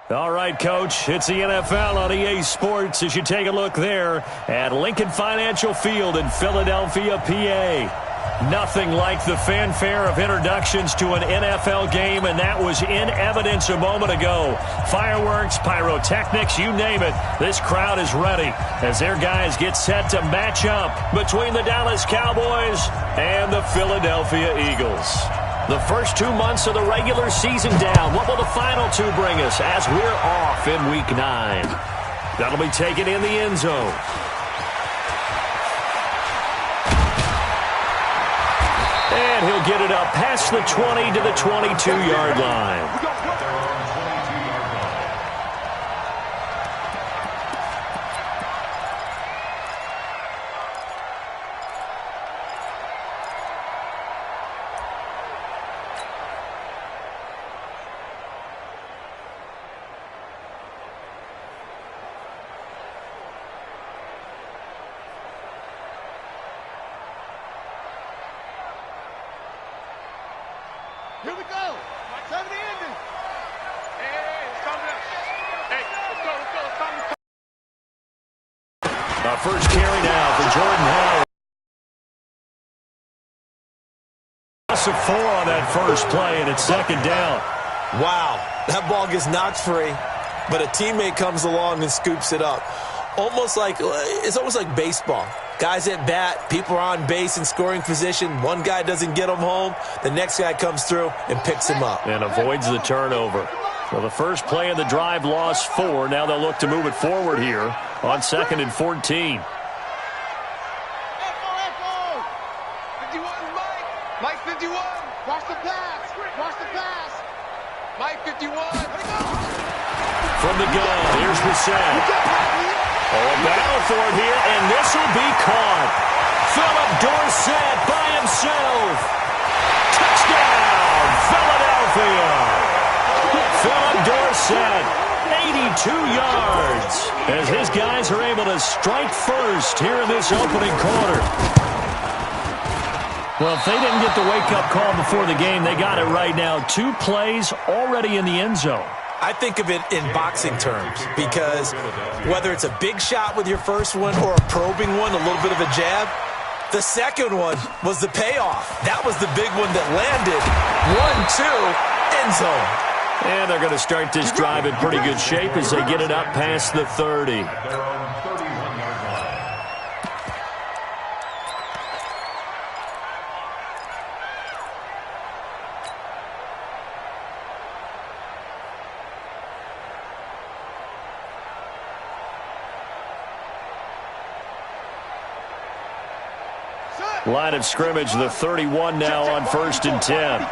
All right, Coach, it's the NFL on EA Sports as you take a look there at Lincoln Financial Field in Philadelphia, PA. Nothing like the fanfare of introductions to an NFL game, and that was in evidence a moment ago. Fireworks, pyrotechnics, you name it. This crowd is ready as their guys get set to match up between the Dallas Cowboys and the Philadelphia Eagles. The first 2 months of the regular season down. What will the final two bring us as we're off in Week 9? That'll be taken in the end zone. And he'll get it up past the 20 to the 22-yard line. Here we go. 70 ending. Hey, it's coming up. Hey, let's go. First carry now for Jordan Howard. Loss of 4 on that first play, and it's second down. Wow, that ball gets knocked free, but a teammate comes along and scoops it up. It's almost like baseball. Guys at bat, people are on base in scoring position. One guy doesn't get him home. The next guy comes through and picks him up. And avoids the turnover. So the first play of the drive lost 4. Now they'll look to move it forward here on 2nd and 14. Echo. 51, Mike. Mike 51. Watch the pass. Watch the pass. Mike 51. From the gun, here's Brissett. A battle for it here, and this will be caught. Philip Dorsett by himself. Touchdown, Philadelphia. Philip Dorsett, 82 yards, as his guys are able to strike first here in this opening quarter. Well, if they didn't get the wake-up call before the game, they got it right now. 2 plays already in the end zone. I think of it in boxing terms because whether it's a big shot with your first one or a probing one, a little bit of a jab, the second one was the payoff. That was the big one that landed. 1-2, end zone. And they're going to start this drive in pretty good shape as they get it up past the 30. Line of scrimmage, the 31 now on 1st and 10.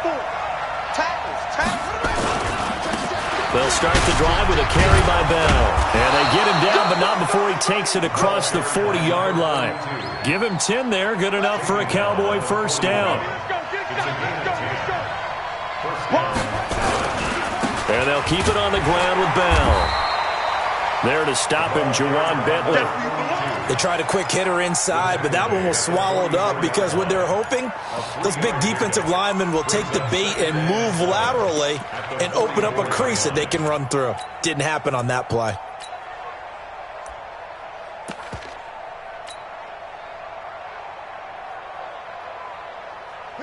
They'll start the drive with a carry by Bell. And they get him down, but not before he takes it across the 40-yard line. Give him 10 there, good enough for a Cowboy first down. And they'll keep it on the ground with Bell. There to stop him, Juwan Bentley. They tried a quick hitter inside, but that one was swallowed up because what they're hoping, those big defensive linemen will take the bait and move laterally and open up a crease that they can run through. Didn't happen on that play.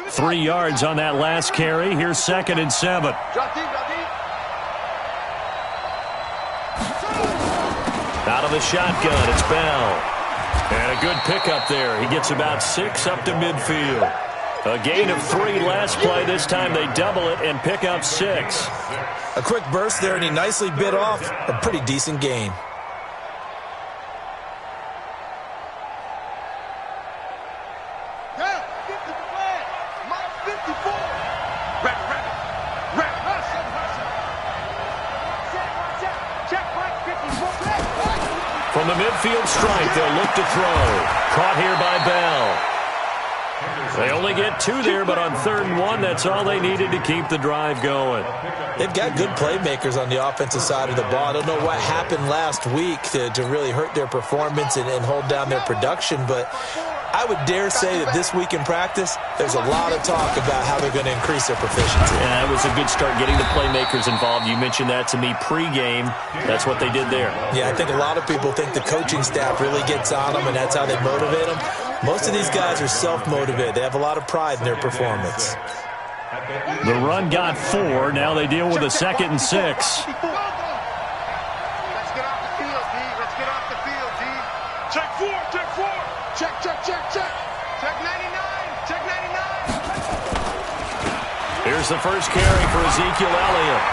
Three yards on that last carry. Here's 2nd and 7. Out of the shotgun, it's Bell. And a good pickup there. He gets about 6 up to midfield. A gain of 3 last play. This time they double it and pick up 6. A quick burst there, and he nicely bit off a pretty decent gain. From the midfield strike, they'll look to throw. Caught here by Bell. They only get 2 there, but on 3rd and 1, that's all they needed to keep the drive going. They've got good playmakers on the offensive side of the ball. I don't know what happened last week to really hurt their performance and hold down their production, but I would dare say that this week in practice, there's a lot of talk about how they're going to increase their proficiency. And that was a good start getting the playmakers involved. You mentioned that to me pregame. That's what they did there. Yeah, I think a lot of people think the coaching staff really gets on them, and that's how they motivate them. Most of these guys are self-motivated. They have a lot of pride in their performance. The run got 4. Now they deal with a 2nd and 6. Let's get off the field, D. Let's get off the field, D. Check 4, check 4. Check, check, check, check. Check 99, check 99. Here's the first carry for Ezekiel Elliott.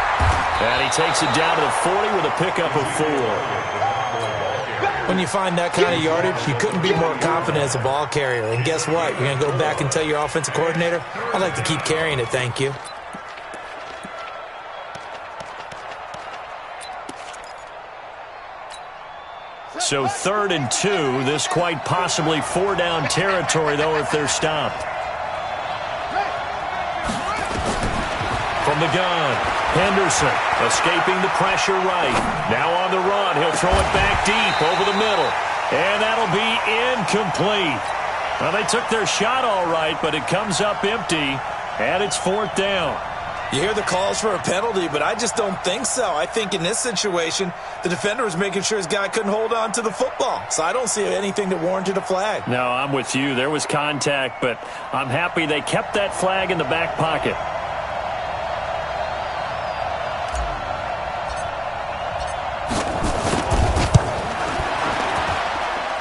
And he takes it down to the 40 with a pickup of 4. When you find that kind of yardage, you couldn't be more confident as a ball carrier. And guess what? You're going to go back and tell your offensive coordinator, I'd like to keep carrying it, thank you. So 3rd and 2. This quite possibly 4-down territory, though, if they're stopped. From the gun, Henderson escaping the pressure right. Now on the run. He'll throw it back deep over the middle. And that'll be incomplete. Well, they took their shot all right, but it comes up empty, and it's 4th down. You hear the calls for a penalty, but I just don't think so. I think in this situation, the defender was making sure his guy couldn't hold on to the football. So I don't see anything that warranted a flag. No, I'm with you. There was contact, but I'm happy they kept that flag in the back pocket.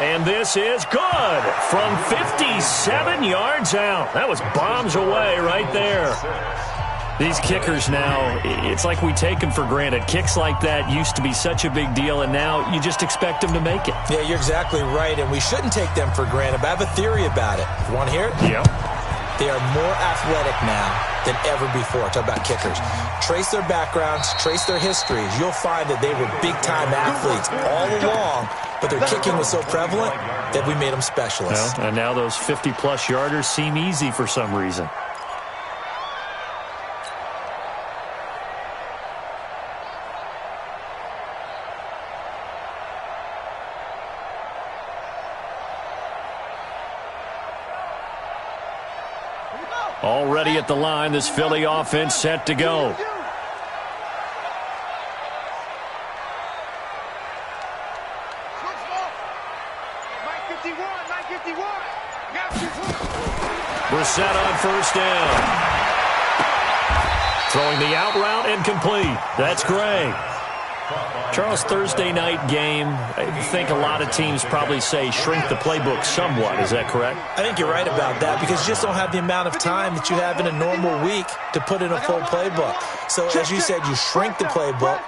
And this is good from 57 yards out. That was bombs away right there. These kickers now, it's like we take them for granted. Kicks like that used to be such a big deal, and now you just expect them to make it. Yeah, you're exactly right, and we shouldn't take them for granted. But I have a theory about it. You want to hear it? Yeah. They are more athletic now than ever before. Talk about kickers. Trace their backgrounds, trace their histories. You'll find that they were big-time athletes all along, but their kicking was so prevalent that we made them specialists. Well, and now those 50-plus yarders seem easy for some reason. Already at the line, this Philly offense set to go. We're set on 1st down. Throwing the out route and complete. That's Gray. Charles, Thursday night game, I think a lot of teams probably say shrink the playbook somewhat. Is that correct? I think you're right about that because you just don't have the amount of time that you have in a normal week to put in a full playbook. So, as you said, you shrink the playbook,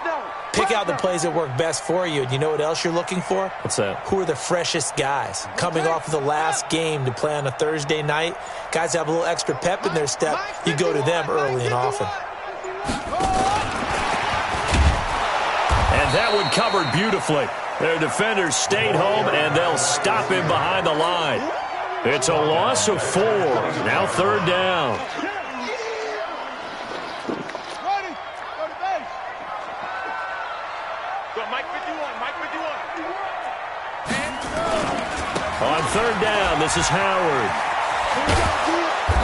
pick out the plays that work best for you, and you know what else you're looking for? What's that? Who are the freshest guys coming off of the last game to play on a Thursday night? Guys have a little extra pep in their step. You go to them early and often. And that one covered beautifully. Their defenders stayed home, and they'll stop him behind the line. It's a loss of 4. Now 3rd down. On 3rd down, this is Howard.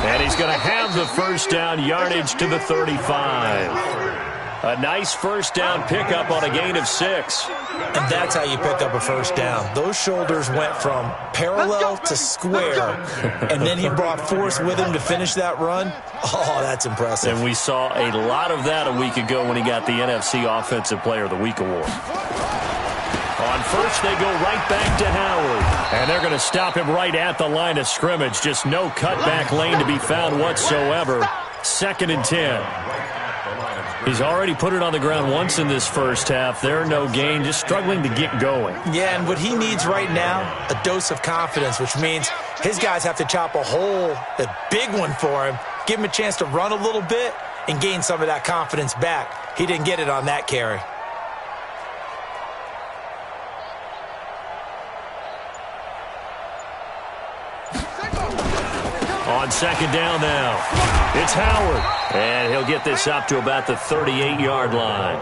And he's going to have the 1st down, yardage to the 35. A nice 1st down pickup on a gain of 6. And that's how you pick up a 1st down. Those shoulders went from parallel to square, and then he brought force with him to finish that run. Oh, that's impressive. And we saw a lot of that a week ago when he got the NFC Offensive Player of the Week award. On 1st, they go right back to Howard. And they're going to stop him right at the line of scrimmage. Just no cutback lane to be found whatsoever. 2nd and 10. He's already put it on the ground once in this first half. There, no gain, just struggling to get going. Yeah, and what he needs right now, a dose of confidence, which means his guys have to chop a hole, a big one for him, give him a chance to run a little bit and gain some of that confidence back. He didn't get it on that carry. On 2nd down now, it's Howard. And he'll get this up to about the 38-yard line.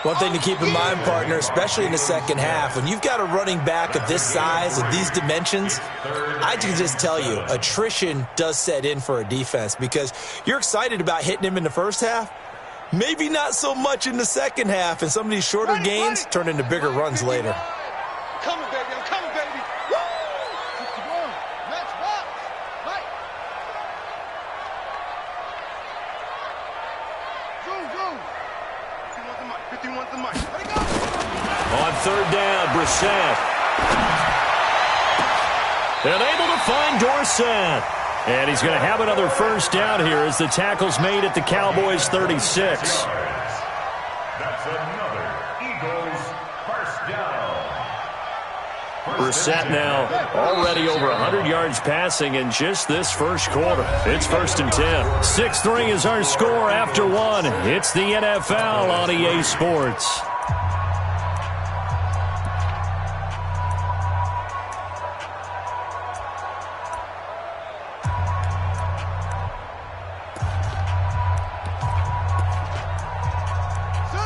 One thing to keep in mind, partner, especially in the second half, when you've got a running back of this size, of these dimensions, I can just tell you, attrition does set in for a defense because you're excited about hitting him in the first half, maybe not so much in the second half, and some of these shorter gains turn into bigger runs later. I'm coming, baby. I'm coming, baby. Woo! 61. Let's rock. Mike. Zoom, zoom. 51 to Mike. 51 to Mike. Let it go. On third down, Brissett. And able to find Dorsett. And he's going to have another first down here as the tackle's made at the Cowboys' 36. That's another Eagles first down. Brissett now already over 100 yards passing in just this first quarter. It's 1st and 10. 6-3 is our score after one. It's the NFL on EA Sports.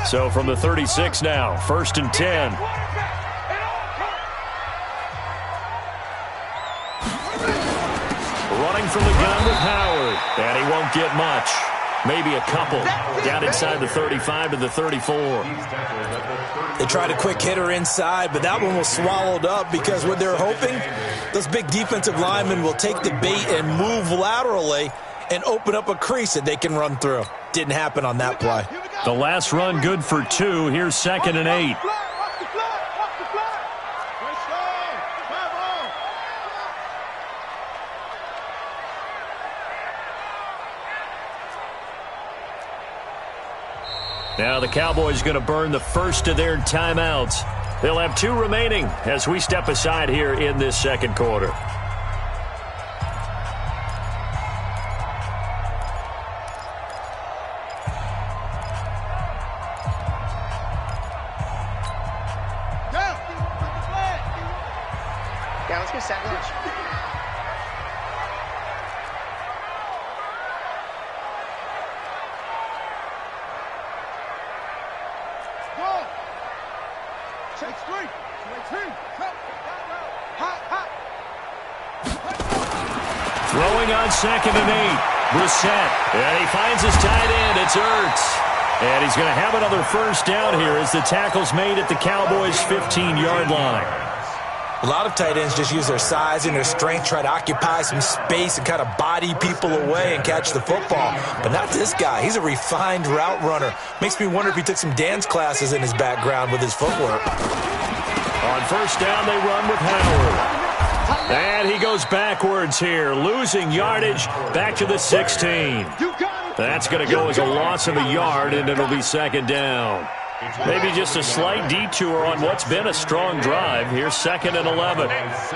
So from the 36 now, 1st and 10. Running from the gun with Howard, and he won't get much. Maybe a couple down inside the 35 to the 34. They tried a quick hitter inside, but that one was swallowed up because what they're hoping, those big defensive linemen will take the bait and move laterally and open up a crease that they can run through. Didn't happen on that play. The last run good for 2. Here's 2nd and 8. Now the Cowboys going to burn the first of their timeouts. They'll have 2 remaining as we step aside here in this second quarter. Yeah, let's go sandwich. Go! Shake straight. Throwing on 2nd and 8. Brissett. And he finds his tight end. It's Ertz. And he's going to have another first down here as the tackle's made at the Cowboys' 15-yard line. A lot of tight ends just use their size and their strength, try to occupy some space and kind of body people away and catch the football. But not this guy. He's a refined route runner. Makes me wonder if he took some dance classes in his background with his footwork. On first down, they run with Howard. And he goes backwards here, losing yardage back to the 16. That's going to go as a loss of a yard, and it'll be 2nd down. Maybe just a slight detour on what's been a strong drive. Here's 2nd and 11. Let's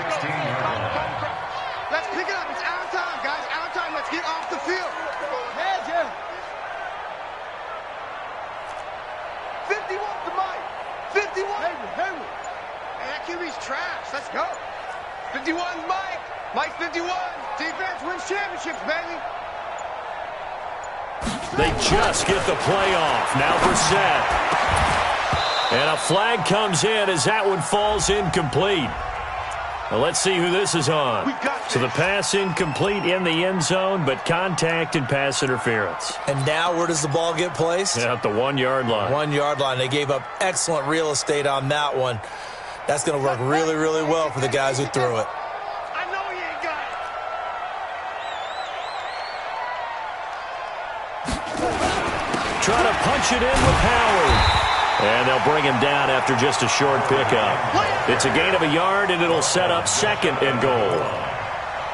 pick it up. It's our time, guys. Our time. Let's get off the field. Head, Jim. 51 to Mike. 51. Henry. Hey, that QB's trash. Let's go. 51 Mike. Mike 51. Defense wins championships, baby. They just get the play off. Now Brissett. And a flag comes in as that one falls incomplete. Well, let's see who this is on. So the pass incomplete in the end zone, but contact and pass interference. And now where does the ball get placed? Yeah, at the 1-yard line. 1-yard line. They gave up excellent real estate on that one. That's going to work really, really well for the guys who threw it. I know you ain't got it. Trying to punch it in with Howard. And they'll bring him down after just a short pickup. It's a gain of a yard, and it'll set up 2nd and goal.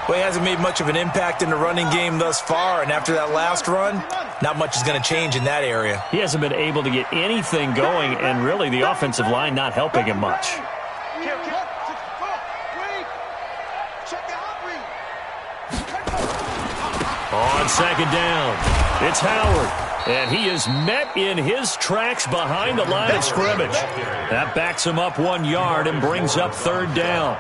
Well, he hasn't made much of an impact in the running game thus far, and after that last run, not much is going to change in that area. He hasn't been able to get anything going, and really the offensive line not helping him much. On 2nd down, it's Howard. And he is met in his tracks behind the line of scrimmage. That backs him up 1 yard and brings up 3rd down.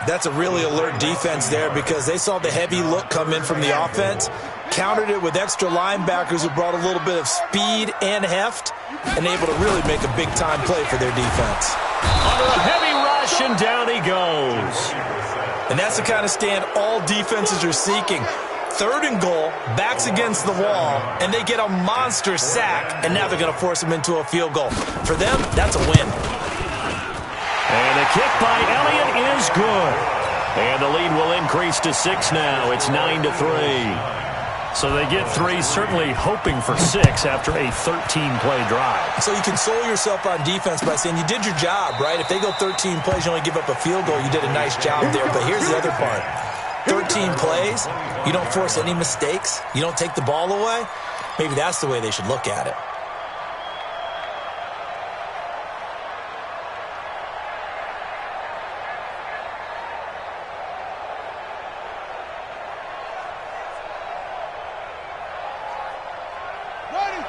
That's a really alert defense there because they saw the heavy look come in from the offense, countered it with extra linebackers who brought a little bit of speed and heft and able to really make a big-time play for their defense. Under a heavy rush, and down he goes. And that's the kind of stand all defenses are seeking. 3rd and goal, backs against the wall, and they get a monster sack, and now they're going to force them into a field goal. For them, that's a win. And the kick by Elliott is good. And the lead will increase to 6 now. It's 9-3. So they get 3, certainly hoping for 6 after a 13-play drive. So you console yourself on defense by saying you did your job, right? If they go 13 plays, you only give up a field goal, you did a nice job there. But here's the other part. 13 plays, you don't force any mistakes, you don't take the ball away. Maybe that's the way they should look at it.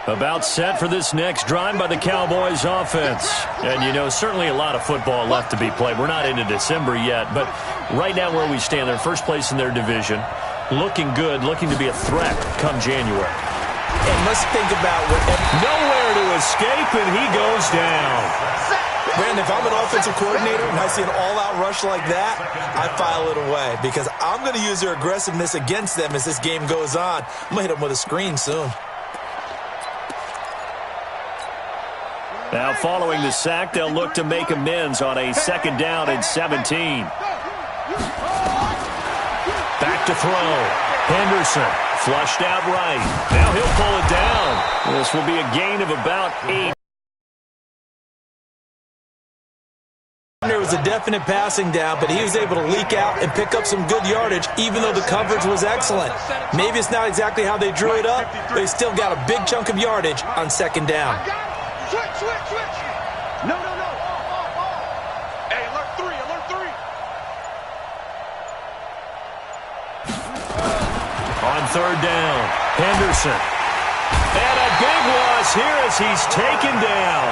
About set for this next drive by the Cowboys offense. And, you know, certainly a lot of football left to be played. We're not into December yet, but right now where we stand, they're first place in their division. Looking good, looking to be a threat come January. And let's think about what... Nowhere to escape, and he goes down. Brandon, if I'm an offensive coordinator and I see an all-out rush like that, I file it away because I'm going to use their aggressiveness against them as this game goes on. I'm going to hit them with a screen soon. Now, following the sack, they'll look to make amends on a 2nd down and 17. Back to throw. Henderson flushed out right. Now he'll pull it down. This will be a gain of about 8. There was a definite passing down, but he was able to leak out and pick up some good yardage, even though the coverage was excellent. Maybe it's not exactly how they drew it up, but they still got a big chunk of yardage on 2nd down. Switch. No. Hey, alert 3. On 3rd down, Henderson. And a big loss here as he's taken down.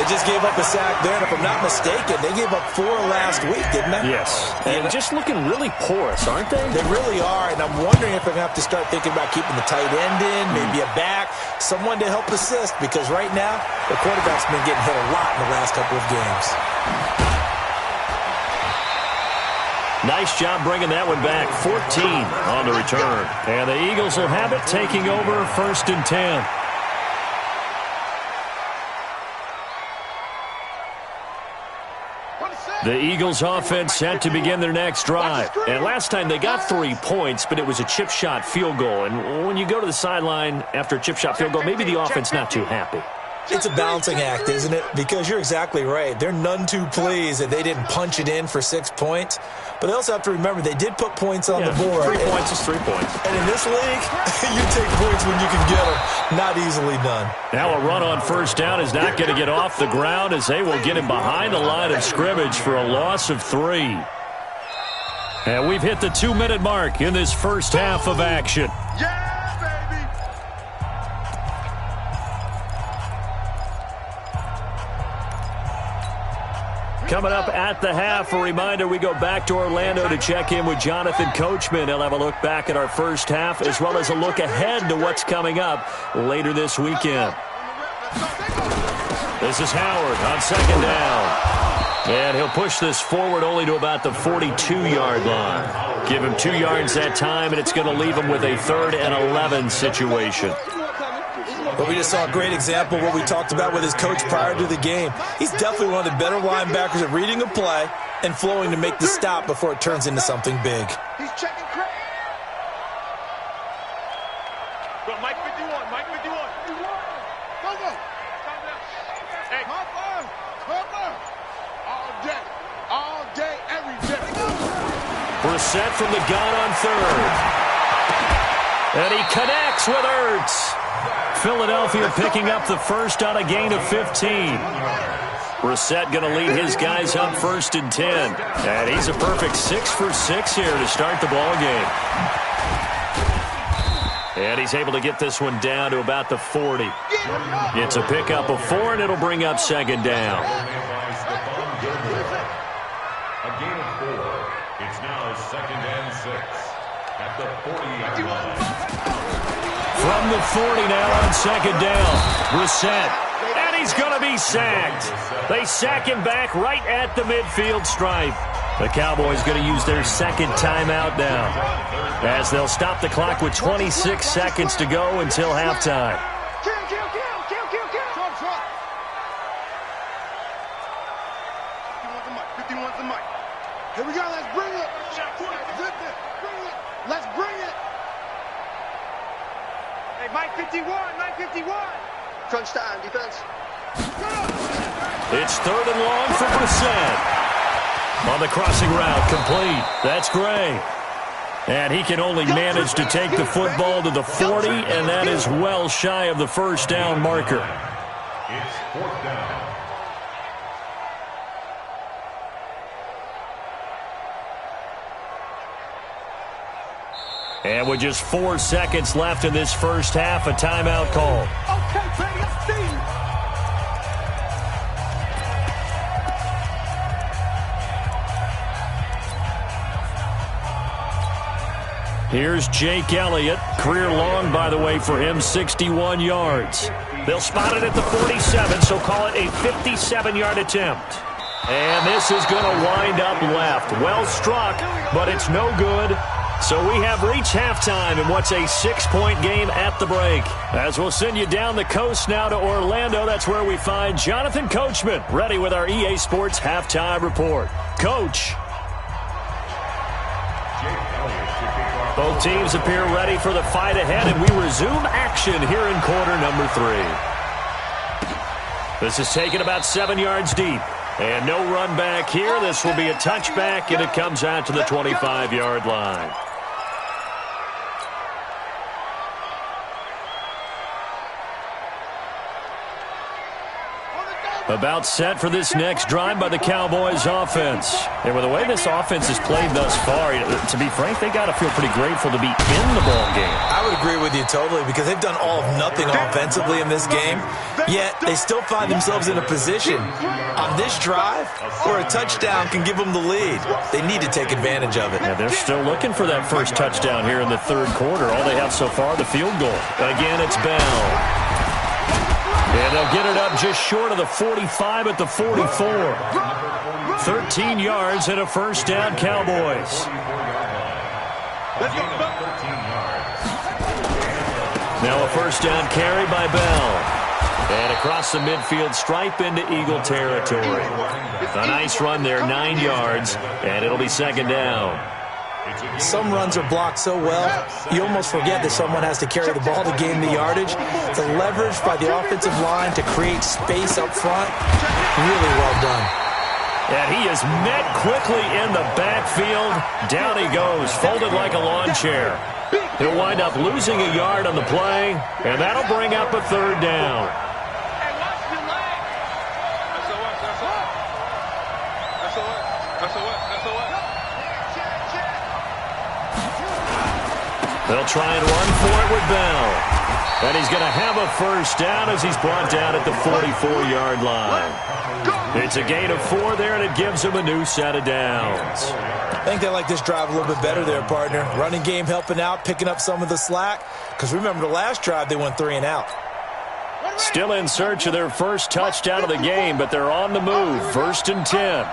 They just gave up a sack there, and if I'm not mistaken, they gave up 4 last week, didn't they? Yes. And just looking really porous, aren't they? They really are, and I'm wondering if they're going to have to start thinking about keeping the tight end in, maybe a back, someone to help assist, because right now, the quarterback's been getting hit a lot in the last couple of games. Nice job bringing that one back. 14 on the return. And the Eagles will have it, taking over 1st and 10. The Eagles offense set to begin their next drive. And last time they got 3 points, but it was a chip shot field goal. And when you go to the sideline after a chip shot field goal, maybe the offense not too happy. It's a balancing act, isn't it? Because you're exactly right. They're none too pleased that they didn't punch it in for 6 points. But they also have to remember they did put points on the board. 3 points is 3 points. And in this league, you take points when you can get them. Not easily done. Now a run on 1st down is not going to get off the ground as they will get him behind the line of scrimmage for a loss of 3. And we've hit the 2-minute mark in this first half of action. Coming up at the half, a reminder, we go back to Orlando to check in with Jonathan Coachman. He'll have a look back at our first half as well as a look ahead to what's coming up later this weekend. This is Howard on 2nd down. And he'll push this forward only to about the 42-yard line. Give him 2 yards that time, and it's going to leave him with a 3rd and 11 situation. But we just saw a great example of what we talked about with his coach prior to the game. He's definitely one of the better linebackers at reading a play and flowing to make the stop before it turns into something big. He's checking Craig. Go, Mike 51. Go. Hey. Cover. All day, every day. Brissett from the gun on 3rd. And he connects with Ertz. Philadelphia picking up the first on a gain of 15. Brissett going to lead his guys up 1st and 10. And he's a perfect 6 for 6 here to start the ball game. And he's able to get this one down to about the 40. It's a pickup of 4, and it'll bring up 2nd down. A gain of 4. It's now 2nd and 6. At the 40-yard line. From the 40 now on second down. Brissett. And he's going to be sacked. They sack him back right at the midfield stripe. The Cowboys going to use their second timeout now, as they'll stop the clock with 26 seconds to go until halftime. Kill. 51's the mic. Here we go, let's bring it. Let's bring it. Hey, Mike 51. Crunch time, defense. It's third and long for Brissett. On the crossing route, complete. That's Gray. And he can only manage to take the football to the 40, and that is well shy of the first down marker. It's fourth down. And with just 4 seconds left in this first half, a timeout call. Okay, Brady, let's see. Here's Jake Elliott. Career long, by the way, for him, 61 yards. They'll spot it at the 47, so call it a 57-yard attempt. And this is going to wind up left. Well struck, but it's no good. So we have reached halftime in what's a 6-point game at the break. As we'll send you down the coast now to Orlando, that's where we find Jonathan Coachman, ready with our EA Sports halftime report. Coach. Both teams appear ready for the fight ahead, and we resume action here in quarter number 3. This is taken about 7 yards deep. And no run back here. This will be a touchback, and it comes out to the 25-yard line. About set for this next drive by the Cowboys offense. And with the way this offense has played thus far, to be frank, they got to feel pretty grateful to be in the ball game. I would agree with you totally, because they've done all of nothing offensively in this game, yet they still find themselves in a position on this drive where a touchdown can give them the lead. They need to take advantage of it. Yeah, they're still looking for that first touchdown here in the third quarter. All they have so far, the field goal. Again, it's Bell. And they'll get it up just short of the 45 at the 44. 13 yards and a first down, Cowboys. Now a first down carry by Bell. And across the midfield stripe into Eagle territory. A nice run there, 9 yards, and it'll be second down. Some runs are blocked so well, you almost forget that someone has to carry the ball to gain the yardage. The leverage by the offensive line to create space up front, really well done. And he is met quickly in the backfield. Down he goes, folded like a lawn chair. He'll wind up losing a yard on the play, and that'll bring up a third down. They'll try and run for it with Bell. And he's going to have a first down as he's brought down at the 44-yard line. It's a gain of 4 there, and it gives him a new set of downs. I think they like this drive a little bit better there, partner. Running game helping out, picking up some of the slack. Because remember, the last drive, they went 3 and out. Still in search of their first touchdown of the game, but they're on the move. 1st and 10.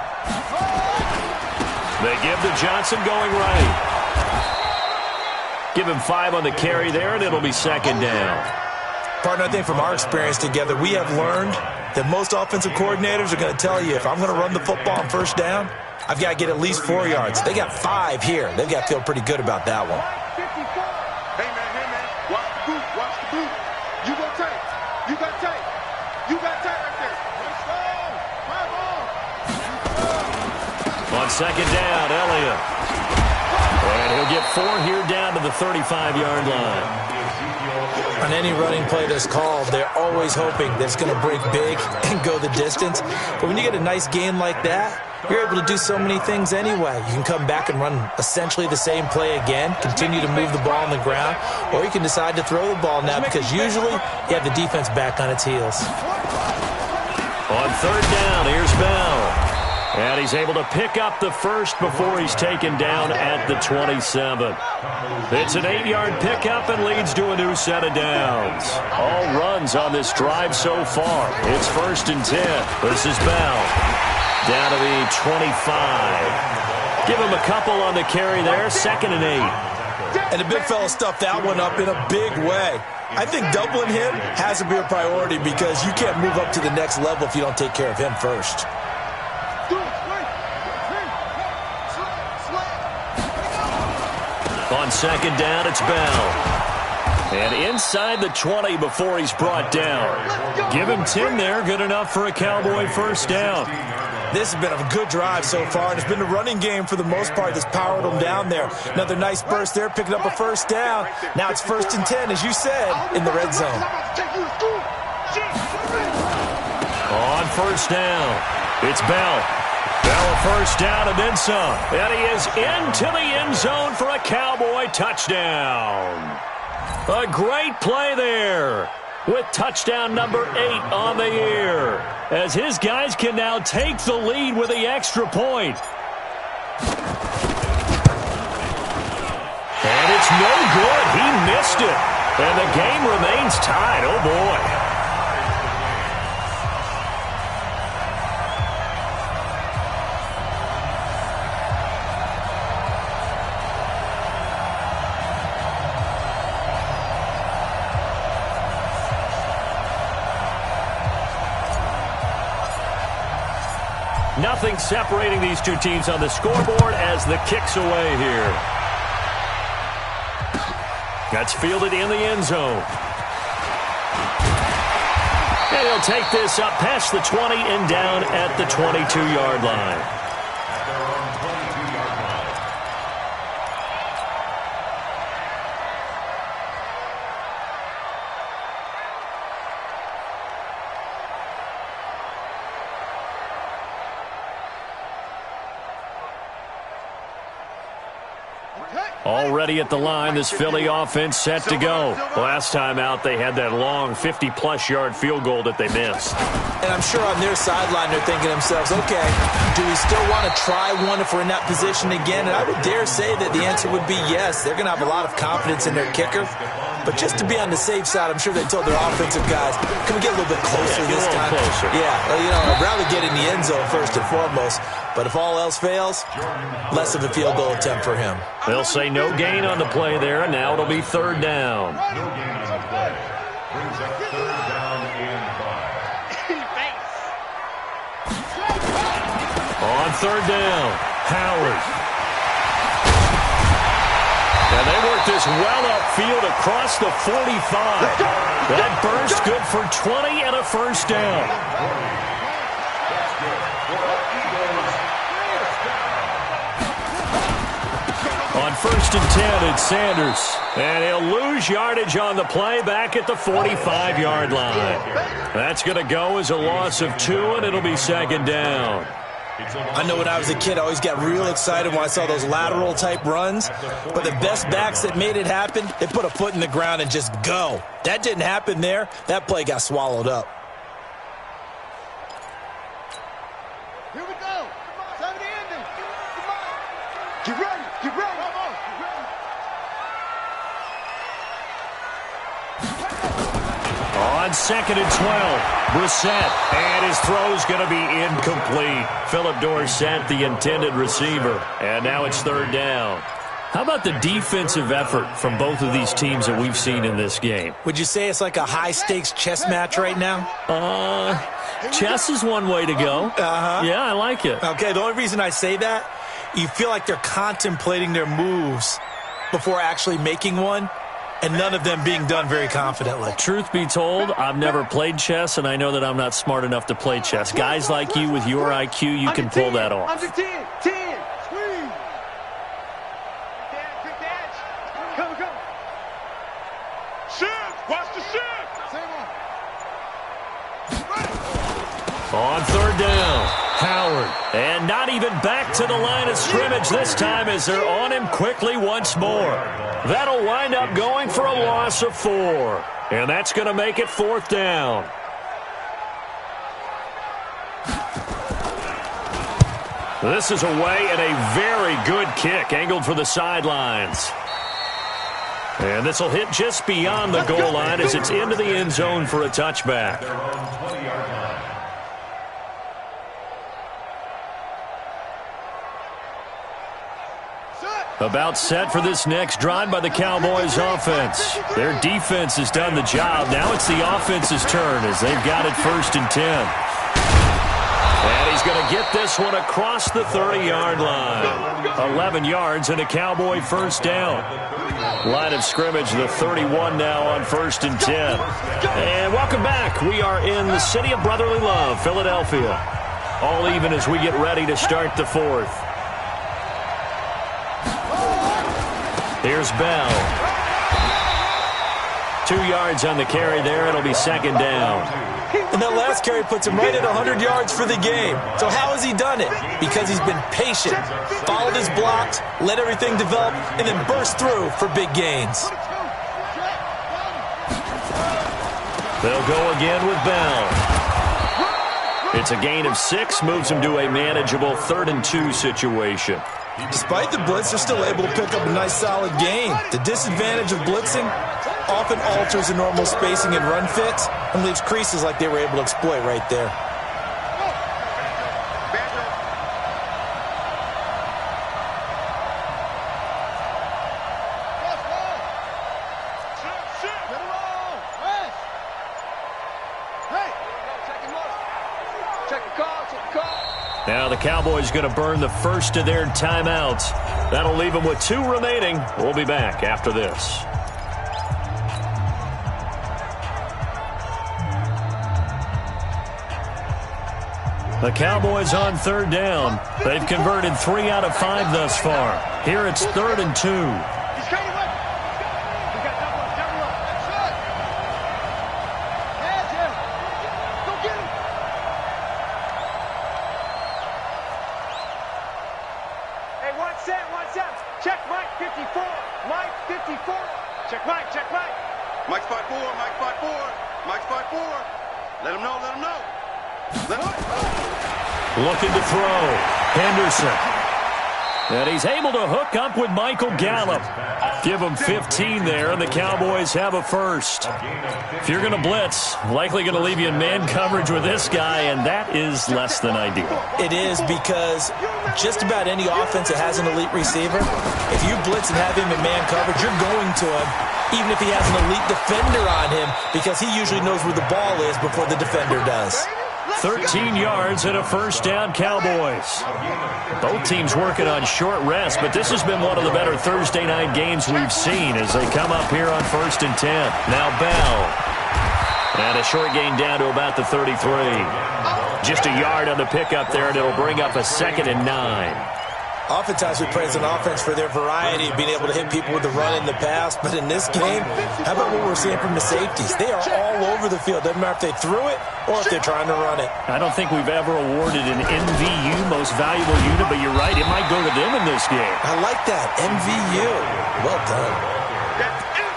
They give to Johnson going right. Give him 5 on the carry there, and it'll be second down. Partner, I think from our experience together, we have learned that most offensive coordinators are going to tell you, if I'm going to run the football on first down, I've got to get at least 4 yards. They got 5 here. They've got to feel pretty good about that one. Hey, man. Watch the boot. You got tape. You got tape right there. Let's go. On second down, Elliott. And he'll get 4 here down to the 35-yard line. On any running play that's called, they're always hoping that it's going to break big and go the distance. But when you get a nice gain like that, you're able to do so many things anyway. You can come back and run essentially the same play again, continue to move the ball on the ground, or you can decide to throw the ball now, because usually you have the defense back on its heels. On third down, here's Bell. And he's able to pick up the first before he's taken down at the 27. It's an 8-yard pickup and leads to a new set of downs. All runs on this drive so far. It's 1st and 10. This is Bell. Down to the 25. Give him a couple on the carry there. 2nd and 8. And the big fella stuffed that one up in a big way. I think doubling him has to be a priority because you can't move up to the next level if you don't take care of him first. On 2nd down, it's Bell. And inside the 20 before he's brought down. Give him 10 there. Good enough for a Cowboy first down. This has been a good drive so far, and it's been the running game for the most part that's powered them down there. Another nice burst there, picking up a first down. Now it's 1st and 10, as you said, in the red zone. On 1st down, it's Bell. Bell a first down and then some. And he is into the end zone for a Cowboy touchdown. A great play there with touchdown number 8 on the year, as his guys can now take the lead with the extra point. And it's no good. He missed it. And the game remains tied. Oh, boy. Nothing separating these two teams on the scoreboard as the kick's away here. That's fielded in the end zone. And he'll take this up past the 20 and down at the 22-yard line. Already at the line, this Philly offense set to go. Last time out, they had that long 50-plus yard field goal that they missed. And I'm sure on their sideline, they're thinking to themselves, okay, do we still want to try one if we're in that position again? And I would dare say that the answer would be yes. They're going to have a lot of confidence in their kicker. But just to be on the safe side, I'm sure they told their offensive guys, can we get a little bit closer this time? Closer. Yeah, I'd rather get in the end zone first and foremost. But if all else fails, less of a field goal attempt for him. They'll say no gain on the play there, and now it'll be 3rd down. No gain on the play. Brings up 3rd down and 5. On 3rd down, Howard. And they work this well upfield across the 45. That burst good for 20 and a first down. On 1st and 10, it's Sanders. And he'll lose yardage on the play back at the 45-yard line. That's going to go as a loss of 2, and it'll be 2nd down. I know when I was a kid, I always got real excited when I saw those lateral-type runs. But the best backs that made it happen, they put a foot in the ground and just go. That didn't happen there. That play got swallowed up. Here we go. Time to end him. Come on. Get ready. Get ready. Come on. Get ready. On 2nd and 12, Brissett, and his throw's going to be incomplete. Philip Dorsett, the intended receiver, and now it's 3rd down. How about the defensive effort from both of these teams that we've seen in this game? Would you say it's like a high-stakes chess match right now? Chess is one way to go. Uh-huh. Yeah, I like it. Okay, the only reason I say that, you feel like they're contemplating their moves before actually making one, and none of them being done very confidently. Truth be told, I've never played chess, and I know that I'm not smart enough to play chess. Guys like you with your IQ, you can pull that off. Under 10. 10. Squeeze. Quick dash. Come. Shift. Watch the shift. On 3rd down, Howard. And not even back to the line of scrimmage this time as they're on him quickly once more. That'll wind up going for a loss of 4. And that's going to make it 4th down. This is away and a very good kick angled for the sidelines. And this will hit just beyond the goal line as it's into the end zone for a touchback. About set for this next drive by the Cowboys offense. Their defense has done the job. Now it's the offense's turn as they've got it 1st and 10. And he's going to get this one across the 30-yard line. 11 yards and a Cowboy first down. Line of scrimmage, the 31 now on 1st and 10. And welcome back. We are in the city of brotherly love, Philadelphia. All even as we get ready to start the 4th. Here's Bell. 2 yards on the carry there. It'll be 2nd down. And that last carry puts him right at 100 yards for the game. So how has he done it? Because he's been patient, followed his blocks, let everything develop, and then burst through for big gains. They'll go again with Bell. It's a gain of 6, moves him to a manageable 3rd and 2 situation. Despite the blitz, they're still able to pick up a nice solid gain. The disadvantage of blitzing often alters the normal spacing and run fits and leaves creases like they were able to exploit right there. Now the Cowboys going to burn the first of their timeouts. That'll leave them with 2 remaining. We'll be back after this. The Cowboys on 3rd down. They've converted 3 out of 5 thus far. Here it's 3rd and 2. Check Mike 54. Mike 54. Check Mike. Check Mike. Mike 54. Mike 54. Mike 54. Let him know. Let him know. Let him. Looking to throw. Henderson. And he's able to hook up with Michael Gallup. Give him 15 there, and the Cowboys have a first. If you're going to blitz, likely going to leave you in man coverage with this guy, and that is less than ideal. It is, because just about any offense that has an elite receiver, if you blitz and have him in man coverage, you're going to him, even if he has an elite defender on him, because he usually knows where the ball is before the defender does. 13 yards and a first down, Cowboys. Both teams working on short rest, but this has been one of the better Thursday night games we've seen as they come up here on 1st and 10. Now Bell. And a short gain down to about the 33. Just a yard on the pickup there, and it'll bring up a 2nd and 9. Oftentimes we praise an offense for their variety of being able to hit people with the run in the pass, but in this game, how about what we're seeing from the safeties? They are all over the field. Doesn't matter if they threw it or if they're trying to run it. I don't think we've ever awarded an MVU, most valuable unit, but you're right, it might go to them in this game. I like that, MVU. Well done.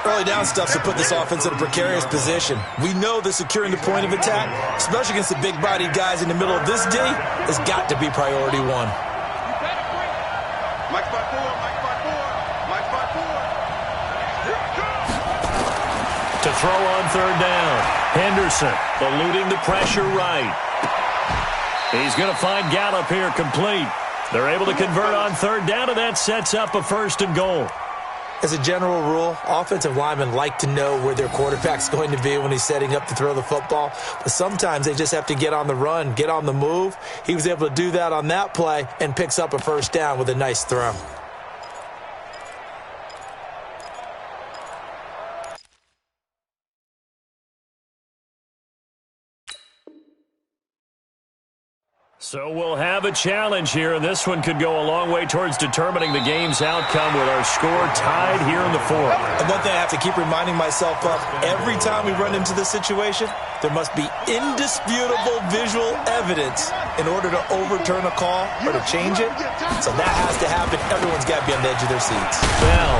Early down stuff to put this offense in a precarious position. We know that securing the point of attack, especially against the big-bodied guys in the middle of this D, has got to be priority 1. Mike 54, Mike 54, Mike 54. To throw on 3rd down. Henderson eluding the pressure right. He's going to find Gallup here complete. They're able to convert on 3rd down, and that sets up a 1st and goal. As a general rule, offensive linemen like to know where their quarterback's going to be when he's setting up to throw the football. But sometimes they just have to get on the run, get on the move. He was able to do that on that play and picks up a first down with a nice throw. So we'll have a challenge here, and this one could go a long way towards determining the game's outcome with our score tied here in the 4th. And one thing I have to keep reminding myself of, every time we run into this situation, there must be indisputable visual evidence in order to overturn a call or to change it. So that has to happen. Everyone's got to be on the edge of their seats. Bell.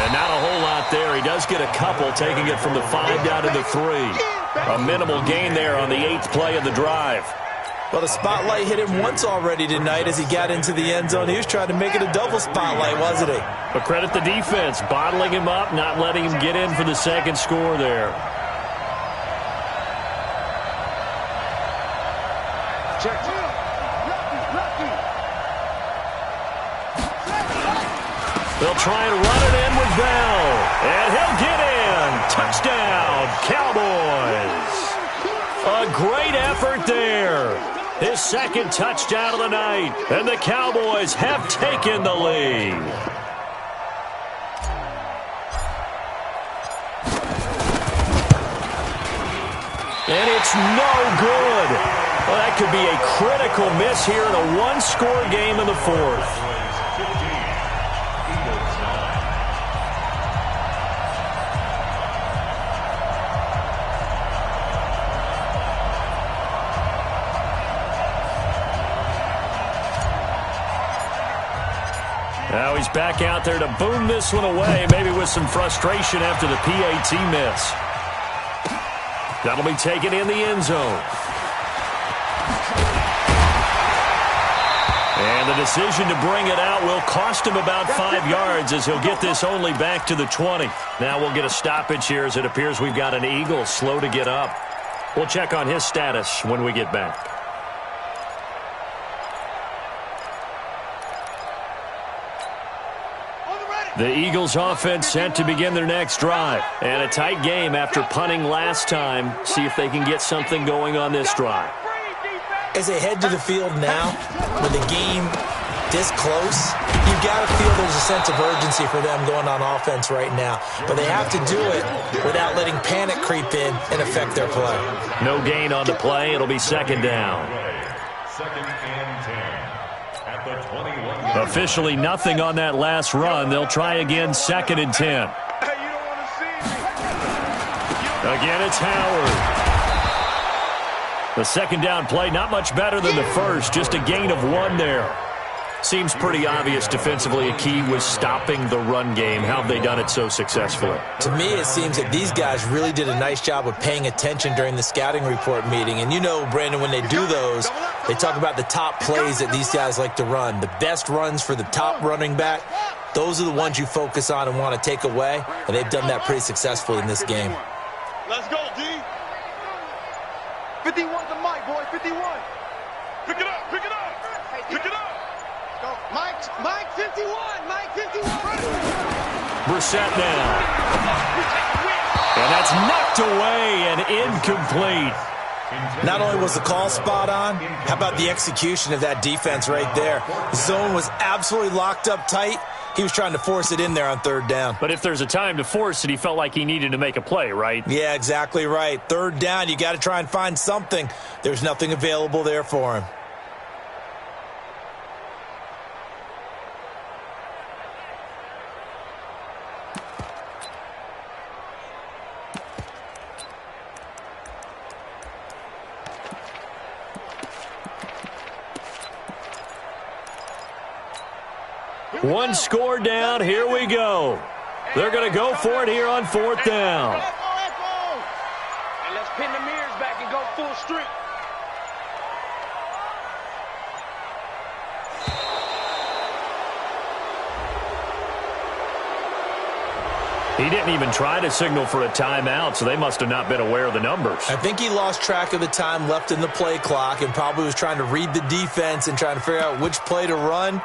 And not a whole lot there. He does get a couple, taking it from the 5 down to the 3. A minimal gain there on the 8th play of the drive. Well, the spotlight hit him once already tonight as he got into the end zone. He was trying to make it a double spotlight, wasn't he? But credit the defense, bottling him up, not letting him get in for the second score there. Check. They'll try and run it in with Bell. And he'll get in. Touchdown, Cowboys. A great effort there. His second touchdown of the night. And the Cowboys have taken the lead. And it's no good. Well, that could be a critical miss here in a one-score game in the fourth. Now he's back out there to boom this one away, maybe with some frustration after the PAT miss. That'll be taken in the end zone. And the decision to bring it out will cost him about 5 yards as he'll get this only back to the 20. Now we'll get a stoppage here as it appears we've got an Eagle slow to get up. We'll check on his status when we get back. The Eagles offense set to begin their next drive. And a tight game after punting last time. See if they can get something going on this drive. As they head to the field now, with the game this close, you've got to feel there's a sense of urgency for them going on offense right now. But they have to do it without letting panic creep in and affect their play. No gain on the play. It'll be second down. Second and 10 at the 21. Officially nothing on that last run. They'll try again, second and 10. Hey, you don't want to see me. Again, it's Howard. The second down play, not much better than the first, just a gain of 1 there. Seems pretty obvious defensively a key was stopping the run game. How have they done it so successfully? To me, it seems that these guys really did a nice job of paying attention during the scouting report meeting. And you know, Brandon, when they do those, they talk about the top plays that these guys like to run. The best runs for the top running back, those are the ones you focus on and want to take away. And they've done that pretty successfully in this game. Let's go, D. 51's the mic, boy. 51. Pick it up. Pick it up. Pick it up. Go. Mike 51. Mike 51. Brissett now. And that's knocked away and incomplete. Not only was the call spot on, how about the execution of that defense right there? The zone was absolutely locked up tight. He was trying to force it in there on third down. But if there's a time to force it, he felt like he needed to make a play, right? Yeah, exactly right. Third down, you got to try and find something. There's nothing available there for him. One score down. Here we go. They're going to go for it here on fourth down. And let's pin the mirrors back and go full streak. He didn't even try to signal for a timeout, so they must have not been aware of the numbers. I think he lost track of the time left in the play clock and probably was trying to read the defense and trying to figure out which play to run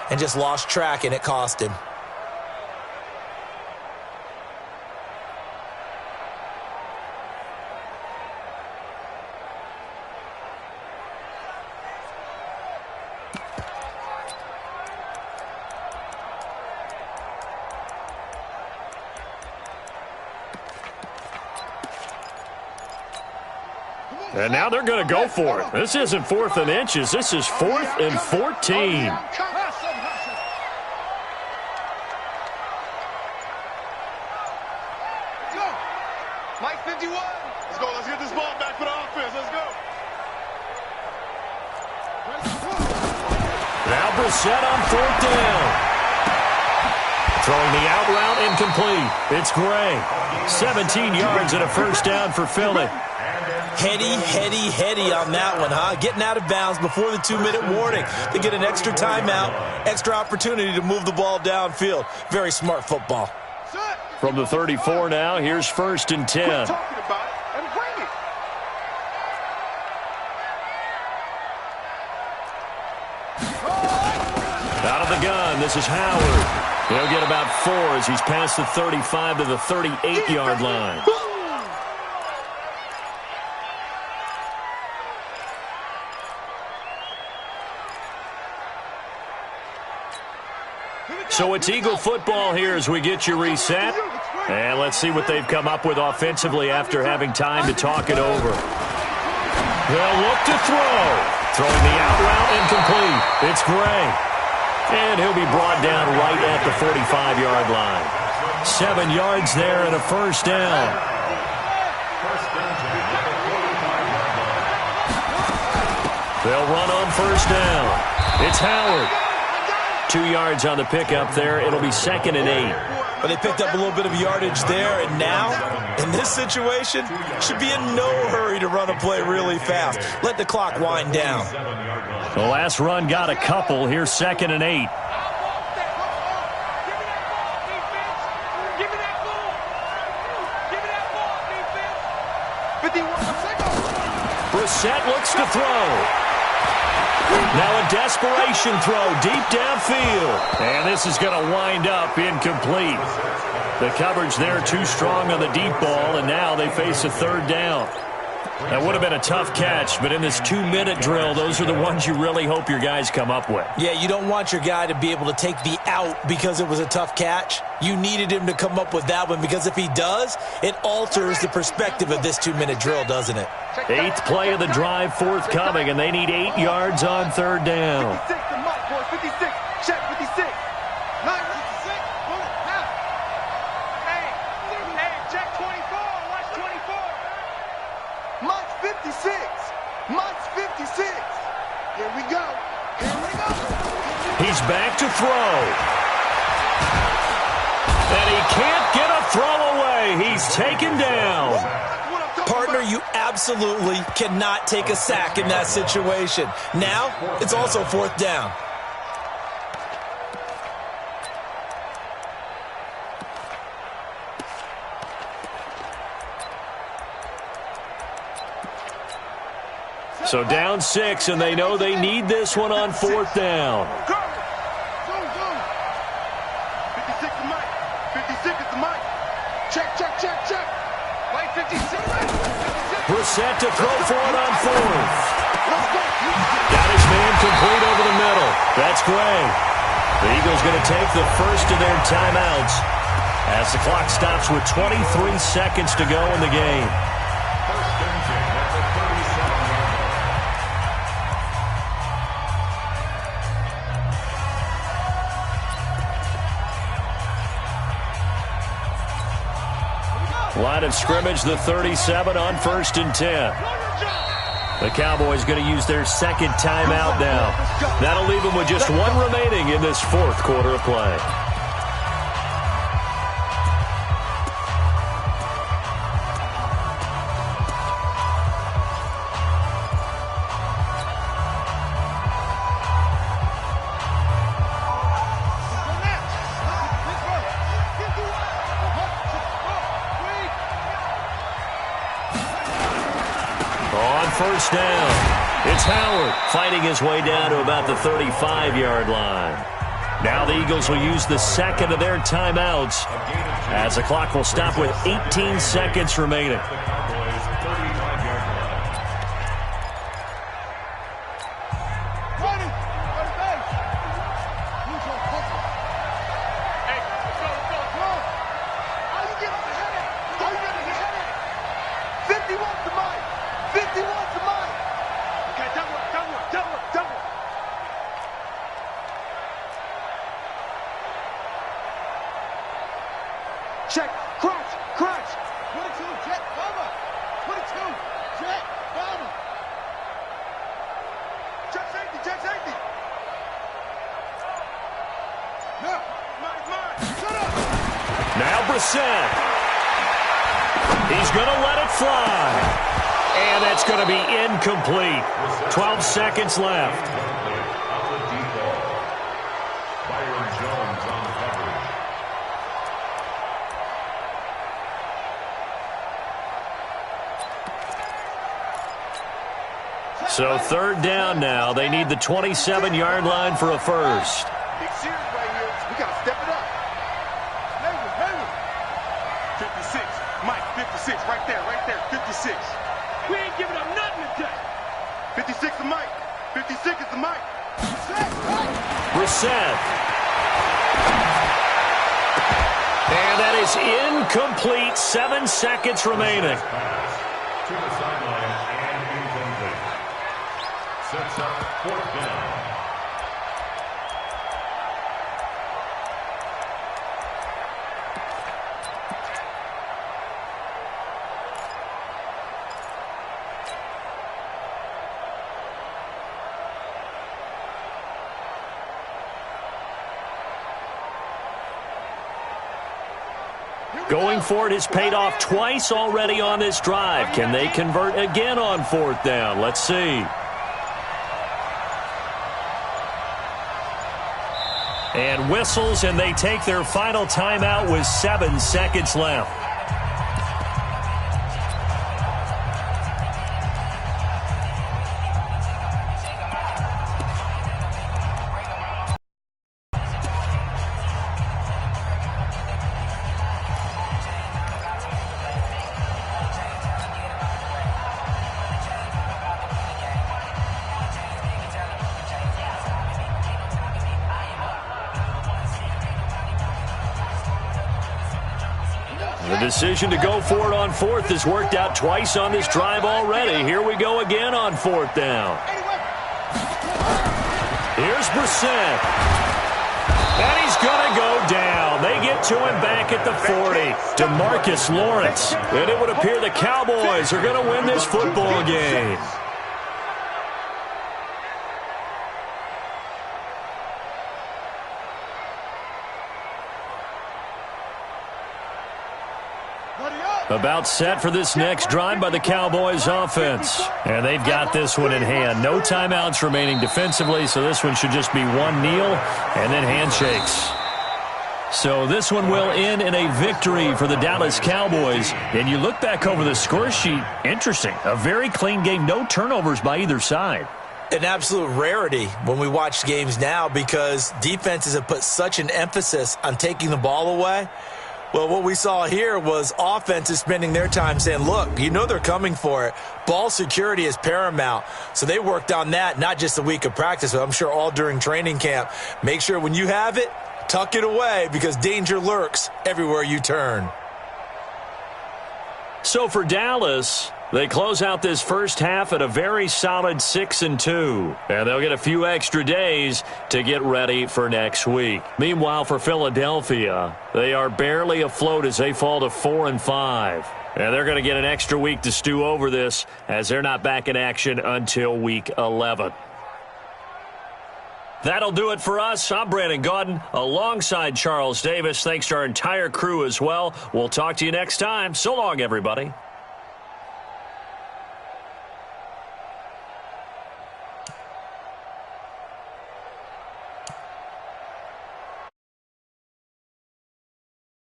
and just lost track, and it cost him. And now they're going to go for it. This isn't 4th and inches. This is 4th and 14. Mike 51. Let's go. Let's get this ball back for the offense. Let's go. Now Brissett on 4th down. Throwing the out route incomplete. It's Gray. 17 yards and a first down for Philly. And then Heady on that one, huh? Getting out of bounds before the 2-minute warning. They get an extra timeout, extra opportunity to move the ball downfield. Very smart football. From the 34 now, here's 1st and 10. Quit talking about it and bring it. Out of the gun, this is Howard. He'll get about 4 as he's past the 35 to the 38-yard line. So it's Eagle football here as we get you reset. And let's see what they've come up with offensively after having time to talk it over. They'll look to throw. Throwing the out route incomplete. It's Gray. And he'll be brought down right at the 45-yard line. 7 yards there and a 1st down. They'll run on 1st down. It's Howard. 2 yards on the pickup there. It'll be 2nd and 8. But they picked up a little bit of yardage there, and now, in this situation, should be in no hurry to run a play really fast. Let the clock wind down. The last run got a couple. Here's 2nd and 8. Brissett looks to throw. Now a desperation throw deep downfield. And this is going to wind up incomplete. The coverage there too strong on the deep ball, and now they face a 3rd down. That would have been a tough catch, but in this 2-minute drill, those are the ones you really hope your guys come up with. Yeah, you don't want your guy to be able to take the out because it was a tough catch. You needed him to come up with that one, because if he does, it alters the perspective of this 2-minute drill, doesn't it? 8th play of the drive forthcoming, and they need 8 yards on 3rd down. 56 to Mike, boys. 56. Check 56. 9 56. Pull it. Now. Hey, check 24. Watch 24. Mike's 56. Mike's 56. Here we go. Here we go. He's back to throw. And he can't get a throw away. He's taken down. Partner, you absolutely cannot take a sack in that situation. Now, it's also 4th down. So down 6, and they know they need this one on 4th down. 56 to Mike. 56 is to Mike. Check. Mike 56. Brissett to throw for it on 4th. Got his man complete over the middle. That's Gray. The Eagles going to take the first of their timeouts as the clock stops with 23 seconds to go in the game. Line of scrimmage, the 37 on 1st and 10. The Cowboys going to use their 2nd timeout now. That'll leave them with just 1 remaining in this 4th quarter of play. First down. It's Howard fighting his way down to about the 35-yard line. Now the Eagles will use the 2nd of their timeouts as the clock will stop with 18 seconds remaining. Check, crunch. 22, jet, cover. 22, jet, cover. Check safety. No, mine. Shut up. Now Brissett. He's going to let it fly. And that's going to be incomplete. 12 seconds left. So third down now. They need the 27-yard line for a first. Big series right here. We got to step it up. 56. Mike, 56. Right there. 56. We ain't giving up nothing today. 56 to Mike. 56 is to Mike. Brissett. And that is incomplete. 7 seconds remaining. To the sideline and incomplete. Sets up fourth down. Going for it has paid off twice already on this drive. Can they convert again on fourth down? Let's see. And whistles, and they take their final timeout with 7 seconds left. The decision to go for it on fourth has worked out twice on this drive already. Here we go again on fourth down. Here's Brissett. And he's going to go down. They get to him back at the 40. DeMarcus Lawrence. And it would appear the Cowboys are going to win this football game. About set for this next drive by the Cowboys offense. And they've got this one in hand. No timeouts remaining defensively, so this one should just be one kneel and then handshakes. So this one will end in a victory for the Dallas Cowboys. And you look back over the score sheet, interesting. A very clean game, no turnovers by either side. An absolute rarity when we watch games now because defenses have put such an emphasis on taking the ball away. Well, what we saw here was offenses spending their time saying, look, you know they're coming for it. Ball security is paramount. So they worked on that, not just a week of practice, but I'm sure all during training camp. Make sure when you have it, tuck it away because danger lurks everywhere you turn. So for Dallas, they close out this first half at a very solid 6-2. And they'll get a few extra days to get ready for next week. Meanwhile, for Philadelphia, they are barely afloat as they fall to 4-5. And they're going to get an extra week to stew over this as they're not back in action until week 11. That'll do it for us. I'm Brandon Gaudin alongside Charles Davis. Thanks to our entire crew as well. We'll talk to you next time. So long, everybody.